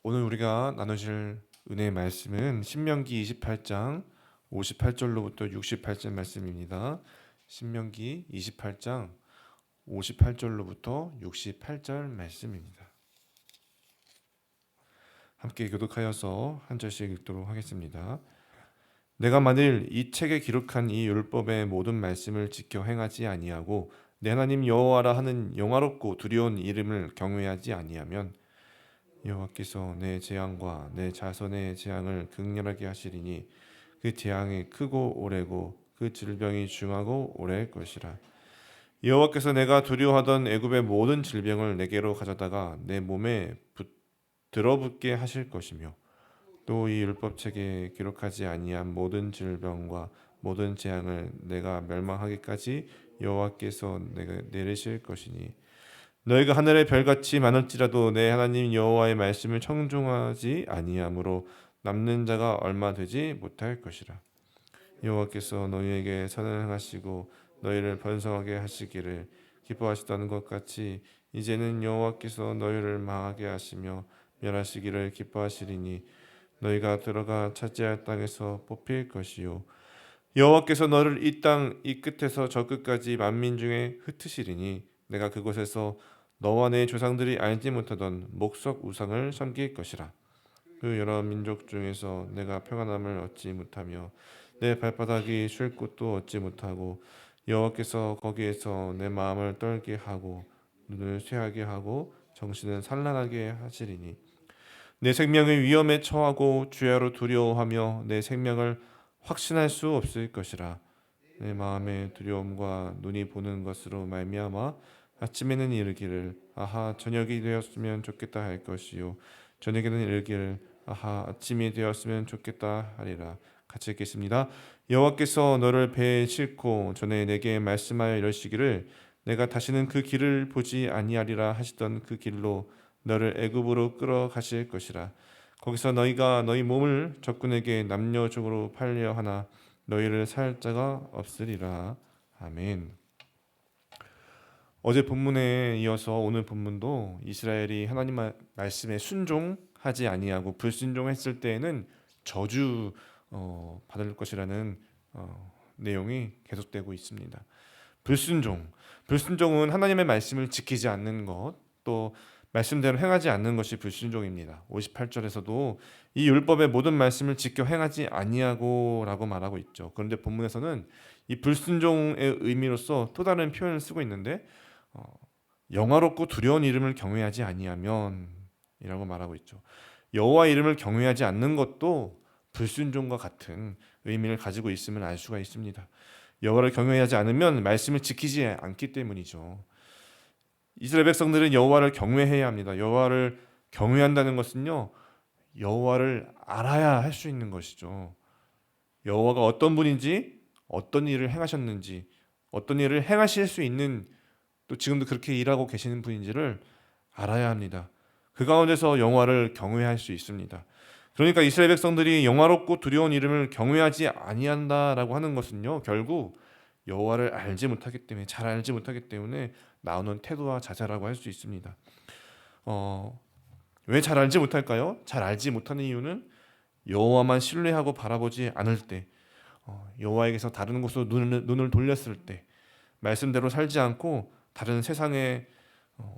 오늘 우리가 나누실 은혜의 말씀은 신명기 28장 58절로부터 68절 말씀입니다. 신명기 28장 58절로부터 68절 말씀입니다. 함께 교독하여서 한 절씩 읽도록 하겠습니다. 내가 만일 이 책에 기록한 이 율법의 모든 말씀을 지켜 행하지 아니하고 내 하나님 여호와라 하는 영화롭고 두려운 이름을 경외하지 아니하면 여호와께서 내 재앙과 내 자손의 재앙을 극렬하게 하시리니 그 재앙이 크고 오래고 그 질병이 중하고 오래일 것이라. 여호와께서 내가 두려워하던 애굽의 모든 질병을 내게로 가져다가 내 몸에 들어붙게 하실 것이며 또 이 율법책에 기록하지 아니한 모든 질병과 모든 재앙을 내가 멸망하기까지 여호와께서 내가 내리실 것이니 너희가 하늘의 별같이 많을지라도 내 하나님 여호와의 말씀을 청종하지 아니하므로 남는 자가 얼마 되지 못할 것이라. 여호와께서 너희에게 선을 행하시고 너희를 번성하게 하시기를 기뻐하시다는 것 같이 이제는 여호와께서 너희를 망하게 하시며 멸하시기를 기뻐하시리니 너희가 들어가 차지할 땅에서 뽑힐 것이요 여호와께서 너를 이 땅 이 끝에서 저 끝까지 만민 중에 흩으시리니 내가 그곳에서 너와 내 조상들이 알지 못하던 목석 우상을 섬길 것이라. 그 여러 민족 중에서 내가 평안함을 얻지 못하며 내 발바닥이 쉴 곳도 얻지 못하고 여호와께서 거기에서 내 마음을 떨게 하고 눈을 쇠하게 하고 정신을 산란하게 하시리니 내 생명의 위험에 처하고 주야로 두려워하며 내 생명을 확신할 수 없을 것이라. 내 마음의 두려움과 눈이 보는 것으로 말미암아 아침에는 이르기를 아하 저녁이 되었으면 좋겠다 할 것이요 저녁에는 이르기를 아하 아침이 되었으면 좋겠다 하리라. 같이 읽겠습니다. 여호와께서 너를 배에 싣고 전에 내게 말씀하여 이러시기를 내가 다시는 그 길을 보지 아니하리라 하시던 그 길로 너를 애굽으로 끌어가실 것이라. 거기서 너희가 너희 몸을 적군에게 남녀족으로 팔려 하나 너희를 살 자가 없으리라. 아멘. 어제 본문에 이어서 오늘 본문도 이스라엘이 하나님 말씀에 순종하지 아니하고 불순종했을 때에는 저주 받을 것이라는 내용이 계속되고 있습니다. 불순종은 하나님의 말씀을 지키지 않는 것, 또 말씀대로 행하지 않는 것이 불순종입니다. 58절에서도 이 율법의 모든 말씀을 지켜 행하지 아니하고라고 말하고 있죠. 그런데 본문에서는 이 불순종의 의미로서 또 다른 표현을 쓰고 있는데 영화롭고 두려운 이름을 경외하지 아니하면 이라고 말하고 있죠. 여호와 이름을 경외하지 않는 것도 불순종과 같은 의미를 가지고 있음을 알 수가 있습니다. 여호와를 경외하지 않으면 말씀을 지키지 않기 때문이죠. 이스라엘 백성들은 여호와를 경외해야 합니다. 여호와를 경외한다는 것은요, 여호와를 알아야 할 수 있는 것이죠. 여호와가 어떤 분인지, 어떤 일을 행하셨는지, 어떤 일을 행하실 수 있는 또 지금도 그렇게 일하고 계시는 분인지를 알아야 합니다. 그 가운데서 여호와를 경외할 수 있습니다. 그러니까 이스라엘 백성들이 영화롭고 두려운 이름을 경외하지 아니한다라고 하는 것은요, 결국 여호와를 알지 못하기 때문에 잘 알지 못하기 때문에 나오는 태도와 자세라고 할 수 있습니다. 왜 잘 알지 못할까요? 잘 알지 못하는 이유는 여호와만 신뢰하고 바라보지 않을 때, 여호와에게서 다른 곳으로 눈을 돌렸을 때, 말씀대로 살지 않고 다른 세상의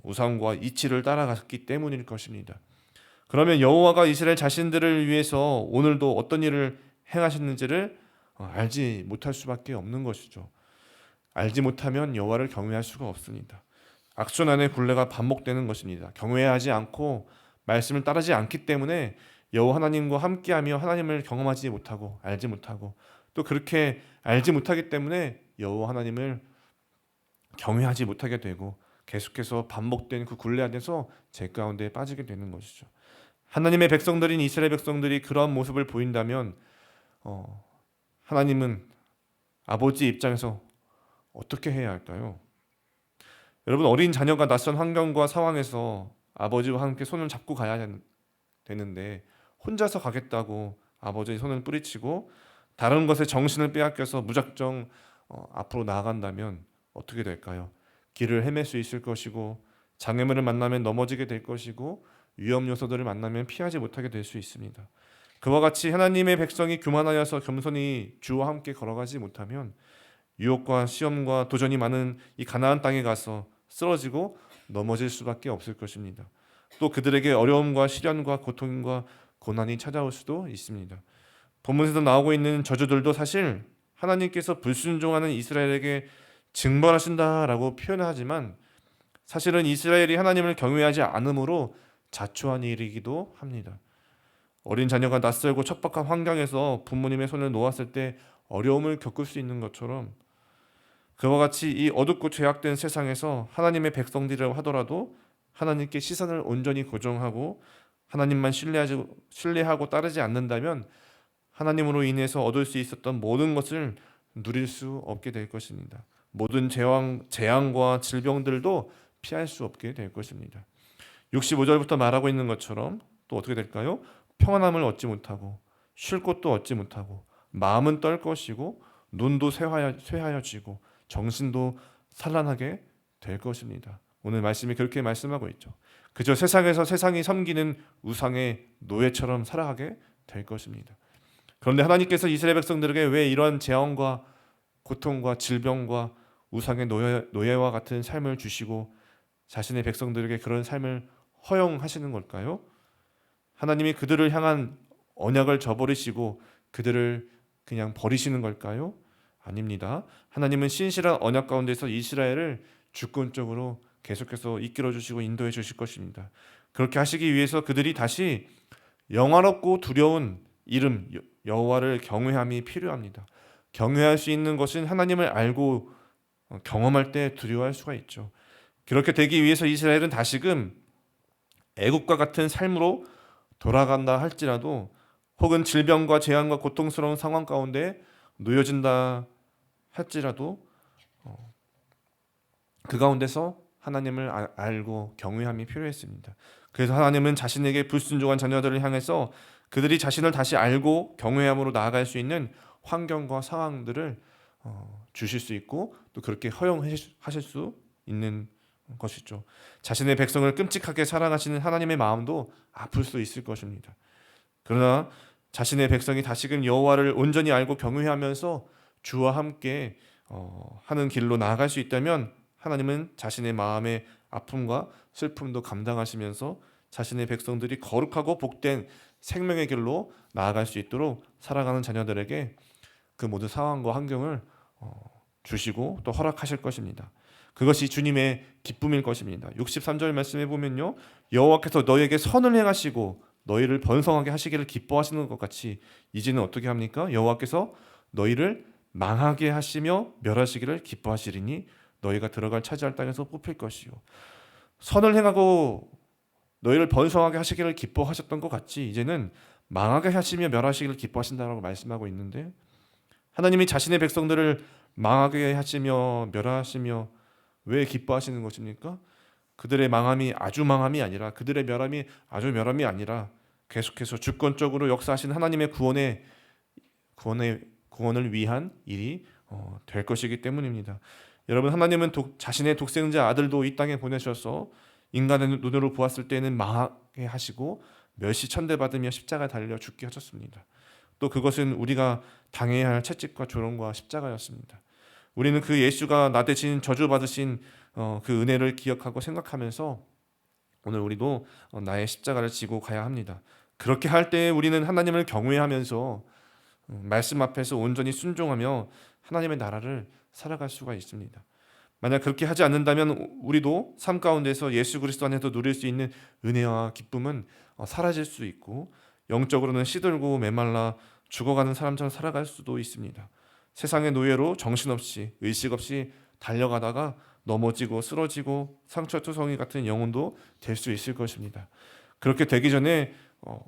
우상과 이치를 따라갔기 때문일 것입니다. 그러면 여호와가 이스라엘 자신들을 위해서 오늘도 어떤 일을 행하셨는지를 알지 못할 수밖에 없는 것이죠. 알지 못하면 여호와를 경외할 수가 없습니다. 악순 안의 굴레가 반복되는 것입니다. 경외하지 않고 말씀을 따르지 않기 때문에 여호와 하나님과 함께하며 하나님을 경험하지 못하고 알지 못하고 또 그렇게 알지 못하기 때문에 여호와 하나님을 경외하지 못하게 되고 계속해서 반복된 그 굴레 안에서 죄 가운데 빠지게 되는 것이죠. 하나님의 백성들인 이스라엘 백성들이 그러한 모습을 보인다면 하나님은 아버지 입장에서 어떻게 해야 할까요? 여러분, 어린 자녀가 낯선 환경과 상황에서 아버지와 함께 손을 잡고 가야 되는데 혼자서 가겠다고 아버지의 손을 뿌리치고 다른 것에 정신을 빼앗겨서 무작정 앞으로 나아간다면 어떻게 될까요? 길을 헤맬 수 있을 것이고 장애물을 만나면 넘어지게 될 것이고 위험 요소들을 만나면 피하지 못하게 될 수 있습니다. 그와 같이 하나님의 백성이 교만하여서 겸손히 주와 함께 걸어가지 못하면 유혹과 시험과 도전이 많은 이 가나안 땅에 가서 쓰러지고 넘어질 수밖에 없을 것입니다. 또 그들에게 어려움과 시련과 고통과 고난이 찾아올 수도 있습니다. 본문에서 나오고 있는 저주들도 사실 하나님께서 불순종하는 이스라엘에게 징벌하신다라고 표현하지만 사실은 이스라엘이 하나님을 경외하지 않으므로 자초한 일이기도 합니다. 어린 자녀가 낯설고 척박한 환경에서 부모님의 손을 놓았을 때 어려움을 겪을 수 있는 것처럼 그와 같이 이 어둡고 죄악된 세상에서 하나님의 백성들이라고 하더라도 하나님께 시선을 온전히 고정하고 하나님만 신뢰하고 따르지 않는다면 하나님으로 인해서 얻을 수 있었던 모든 것을 누릴 수 없게 될 것입니다. 모든 재앙과 질병들도 피할 수 없게 될 것입니다. 65절부터 말하고 있는 것처럼 또 어떻게 될까요? 평안함을 얻지 못하고 쉴 곳도 얻지 못하고 마음은 떨 것이고 눈도 쇠하여지고 정신도 산란하게 될 것입니다. 오늘 말씀이 그렇게 말씀하고 있죠. 그저 세상에서 세상이 섬기는 우상의 노예처럼 살아가게 될 것입니다. 그런데 하나님께서 이스라엘 백성들에게 왜 이러한 재앙과 고통과 질병과 우상의 노예와 같은 삶을 주시고 자신의 백성들에게 그런 삶을 허용하시는 걸까요? 하나님이 그들을 향한 언약을 저버리시고 그들을 그냥 버리시는 걸까요? 아닙니다. 하나님은 신실한 언약 가운데서 이스라엘을 주권적으로 계속해서 이끌어 주시고 인도해 주실 것입니다. 그렇게 하시기 위해서 그들이 다시 영화롭고 두려운 이름 여호와를 경외함이 필요합니다. 경외할 수 있는 것은 하나님을 알고 경험할 때 두려워할 수가 있죠. 그렇게 되기 위해서 이스라엘은 다시금 애국과 같은 삶으로 돌아간다 할지라도 혹은 질병과 재앙과 고통스러운 상황 가운데 놓여진다 할지라도 그 가운데서 하나님을 알고 경외함이 필요했습니다. 그래서 하나님은 자신에게 불순종한 자녀들을 향해서 그들이 자신을 다시 알고 경외함으로 나아갈 수 있는 환경과 상황들을 주실 수 있고 또 그렇게 허용하실 수 있는 것이죠. 자신의 백성을 끔찍하게 사랑하시는 하나님의 마음도 아플 수 있을 것입니다. 그러나 자신의 백성이 다시금 여호와를 온전히 알고 경외하면서 주와 함께 하는 길로 나아갈 수 있다면 하나님은 자신의 마음의 아픔과 슬픔도 감당하시면서 자신의 백성들이 거룩하고 복된 생명의 길로 나아갈 수 있도록 살아가는 자녀들에게 그 모든 상황과 환경을 주시고 또 허락하실 것입니다. 그것이 주님의 기쁨일 것입니다. 63절 말씀해 보면요, 여호와께서 너희에게 선을 행하시고 너희를 번성하게 하시기를 기뻐하시는 것 같이 이제는 어떻게 합니까? 여호와께서 너희를 망하게 하시며 멸하시기를 기뻐하시리니 너희가 들어갈 차지할 땅에서 뽑힐 것이요. 선을 행하고 너희를 번성하게 하시기를 기뻐하셨던 것 같이 이제는 망하게 하시며 멸하시기를 기뻐하신다라고 말씀하고 있는데, 하나님이 자신의 백성들을 망하게 하시며 멸하시며 왜 기뻐하시는 것입니까? 그들의 망함이 아주 망함이 아니라, 그들의 멸함이 아주 멸함이 아니라 계속해서 주권적으로 역사하신 하나님의 구원을 위한 일이 될 것이기 때문입니다. 여러분, 하나님은 자신의 독생자 아들도 이 땅에 보내셔서 인간의 눈으로 보았을 때는 망하게 하시고 멸시천대받으며 십자가에 달려 죽게 하셨습니다. 또 그것은 우리가 당해야 할 채찍과 조롱과 십자가였습니다. 우리는 그 예수가 나 대신 저주받으신 그 은혜를 기억하고 생각하면서 오늘 우리도 나의 십자가를 지고 가야 합니다. 그렇게 할 때 우리는 하나님을 경외하면서 말씀 앞에서 온전히 순종하며 하나님의 나라를 살아갈 수가 있습니다. 만약 그렇게 하지 않는다면 우리도 삶 가운데서 예수 그리스도 안에서 누릴 수 있는 은혜와 기쁨은 사라질 수 있고 영적으로는 시들고 메말라 죽어가는 사람처럼 살아갈 수도 있습니다. 세상의 노예로 정신없이 의식 없이 달려가다가 넘어지고 쓰러지고 상처투성이 같은 영혼도 될 수 있을 것입니다. 그렇게 되기 전에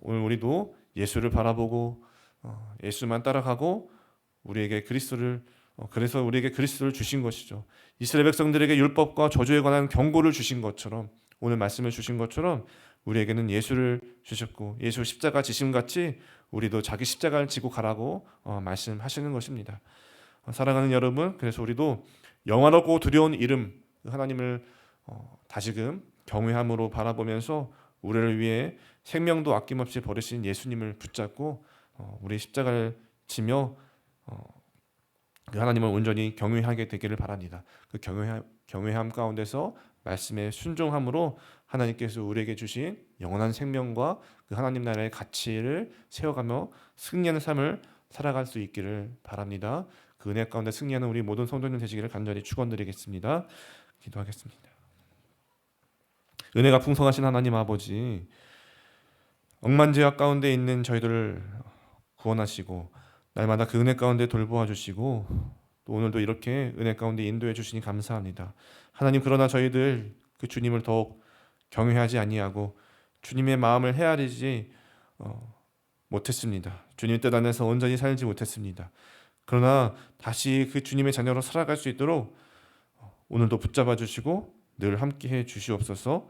오늘 우리도 예수를 바라보고 예수만 따라가고 그래서 우리에게 그리스도를 주신 것이죠. 이스라엘 백성들에게 율법과 저주에 관한 경고를 주신 것처럼, 오늘 말씀을 주신 것처럼 우리에게는 예수를 주셨고 예수 십자가 지심 같이 우리도 자기 십자가를 지고 가라고 말씀하시는 것입니다. 사랑하는 여러분, 그래서 우리도 영화롭고 두려운 이름 하나님을 다시금 경외함으로 바라보면서 우리를 위해 생명도 아낌없이 버리신 예수님을 붙잡고 우리 십자가를 지며 그 하나님을 온전히 경외하게 되기를 바랍니다. 그 경외함 가운데서 말씀의 순종함으로 하나님께서 우리에게 주신 영원한 생명과 그 하나님 나라의 가치를 세워가며 승리하는 삶을 살아갈 수 있기를 바랍니다. 그 은혜 가운데 승리하는 우리 모든 성도님 되시기를 간절히 축원드리겠습니다. 기도하겠습니다. 은혜가 풍성하신 하나님 아버지, 억만죄악 가운데 있는 저희들을 구원하시고 날마다 그 은혜 가운데 돌보아 주시고 또 오늘도 이렇게 은혜 가운데 인도해 주시니 감사합니다. 하나님, 그러나 저희들 그 주님을 더욱 경외하지 아니하고 주님의 마음을 헤아리지 못했습니다. 주님 뜻 안에서 온전히 살지 못했습니다. 그러나 다시 그 주님의 자녀로 살아갈 수 있도록 오늘도 붙잡아 주시고 늘 함께해 주시옵소서.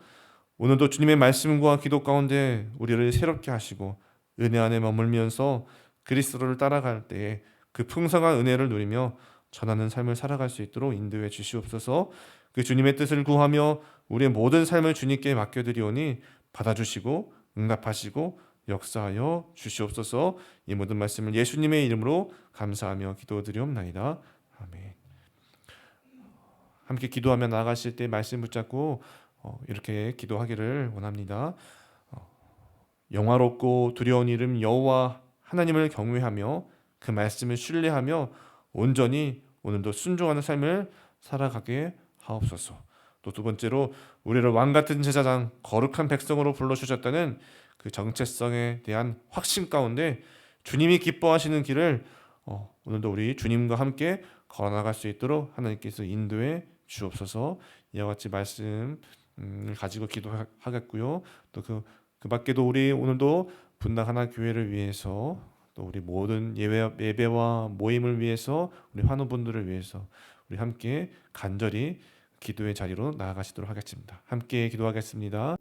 오늘도 주님의 말씀과 기도 가운데 우리를 새롭게 하시고 은혜 안에 머물면서 그리스도를 따라갈 때에 그 풍성한 은혜를 누리며 전하는 삶을 살아갈 수 있도록 인도해 주시옵소서. 그 주님의 뜻을 구하며 우리의 모든 삶을 주님께 맡겨드리오니 받아주시고 응답하시고 역사하여 주시옵소서. 이 모든 말씀을 예수님의 이름으로 감사하며 기도드리옵나이다. 아멘. 함께 기도하며 나아가실 때 말씀 붙잡고 이렇게 기도하기를 원합니다. 영화롭고 두려운 이름 여호와 하나님을 경외하며 그 말씀을 신뢰하며 온전히 오늘도 순종하는 삶을 살아가게 하옵소서. 또 두 번째로 우리를 왕같은 제사장 거룩한 백성으로 불러주셨다는 그 정체성에 대한 확신 가운데 주님이 기뻐하시는 길을 오늘도 우리 주님과 함께 걸어나갈 수 있도록 하나님께서 인도해 주옵소서. 이와 같이 말씀을 가지고 기도하겠고요. 또 그 밖에도 우리 오늘도 분당 하나 교회를 위해서 또 우리 모든 예배와 모임을 위해서 우리 환우분들을 위해서 우리 함께 간절히 기도의 자리로 나아가시도록 하겠습니다. 함께 기도하겠습니다.